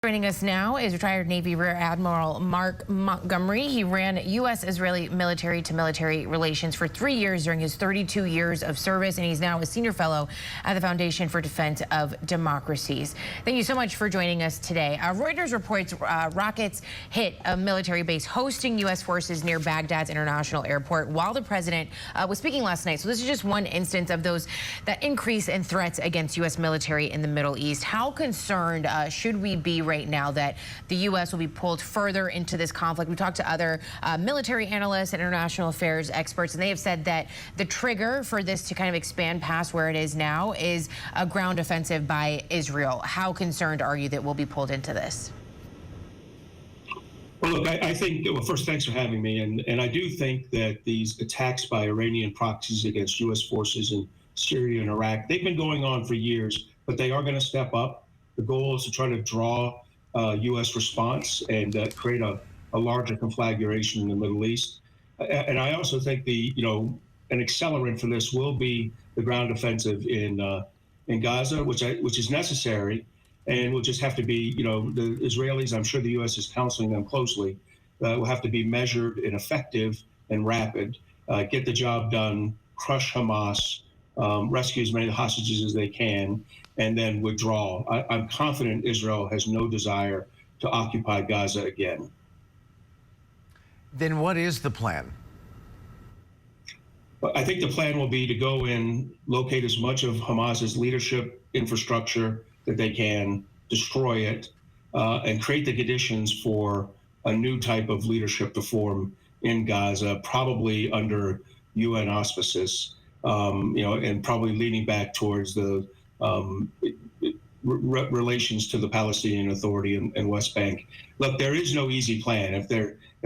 Joining us now is retired Navy Rear Admiral Mark Montgomery. He ran U.S.-Israeli military-to-military relations for 3 years during his 32 years of service, and he's now a senior fellow at the Foundation for Defense of Democracies. Thank you so much for joining us today. Reuters reports rockets hit a military base hosting U.S. forces near Baghdad's international airport while the president was speaking last night. So this is just one instance of that increase in threats against U.S. military in the Middle East. How concerned should we be right now that the U.S. will be pulled further into this conflict? We talked to other military analysts and international affairs experts, and they have said that the trigger for this to kind of expand past where it is now is a ground offensive by Israel. How concerned are you that we'll be pulled into this? Well, look, I think, well, first, thanks for having me. And I do think that these attacks by Iranian proxies against U.S. forces in Syria and Iraq, they've been going on for years, but they are going to step up. The goal is to try to draw U.S. response and create a larger conflagration in the Middle East. And I also think an accelerant for this will be the ground offensive in Gaza, which is necessary, and will just have to be, the Israelis, I'm sure the U.S. is counseling them closely, will have to be measured and effective and rapid, get the job done, crush Hamas, rescue as many hostages as they can, and then withdraw. I'm confident Israel has no desire to occupy Gaza again. Then what is the plan? Well, I think the plan will be to go in, locate as much of Hamas's leadership infrastructure that they can, destroy it, and create the conditions for a new type of leadership to form in Gaza, probably under UN auspices, and probably leaning back towards the relations to the Palestinian Authority and West Bank. Look, there is no easy plan. If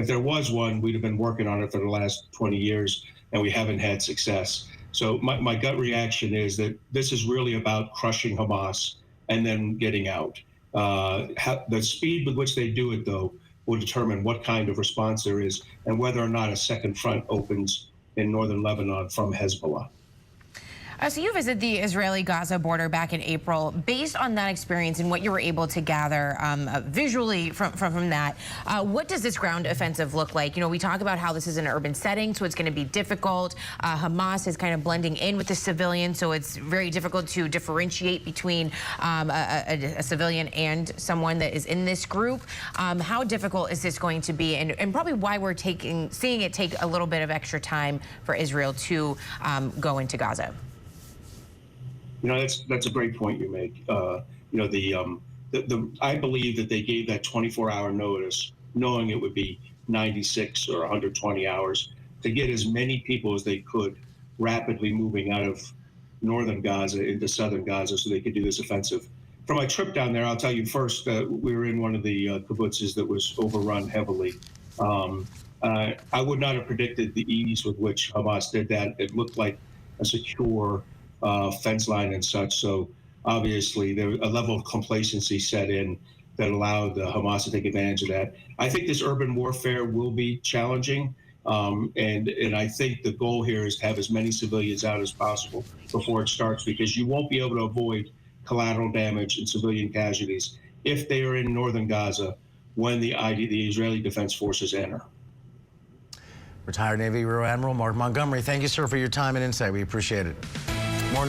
there was one, we'd have been working on it for the last 20 years, and we haven't had success. So my gut reaction is that this is really about crushing Hamas and then getting out. The speed with which they do it, though, will determine what kind of response there is and whether or not a second front opens in northern Lebanon from Hezbollah. So you visited the Israeli-Gaza border back in April. Based on that experience and what you were able to gather visually from that, what does this ground offensive look like? We talk about how this is an urban setting, so it's going to be difficult. Hamas is kind of blending in with the civilians, so it's very difficult to differentiate between a civilian and someone that is in this group. How difficult is this going to be, and probably why we're seeing it take a little bit of extra time for Israel to go into Gaza? That's a great point you make. I believe that they gave that 24-hour notice, knowing it would be 96 or 120 hours, to get as many people as they could rapidly moving out of northern Gaza into southern Gaza so they could do this offensive. For my trip down there, I'll tell you first, we were in one of the kibbutzes that was overrun heavily. I would not have predicted the ease with which Hamas did that. It looked like a secure fence line and such. So obviously there a level of complacency set in that allowed Hamas to take advantage of that. I think this urban warfare will be challenging. And I think the goal here is to have as many civilians out as possible before it starts, because you won't be able to avoid collateral damage and civilian casualties if they are in northern Gaza when the Israeli Defense Forces enter. Retired Navy Rear Admiral Mark Montgomery, thank you, sir, for your time and insight. We appreciate it.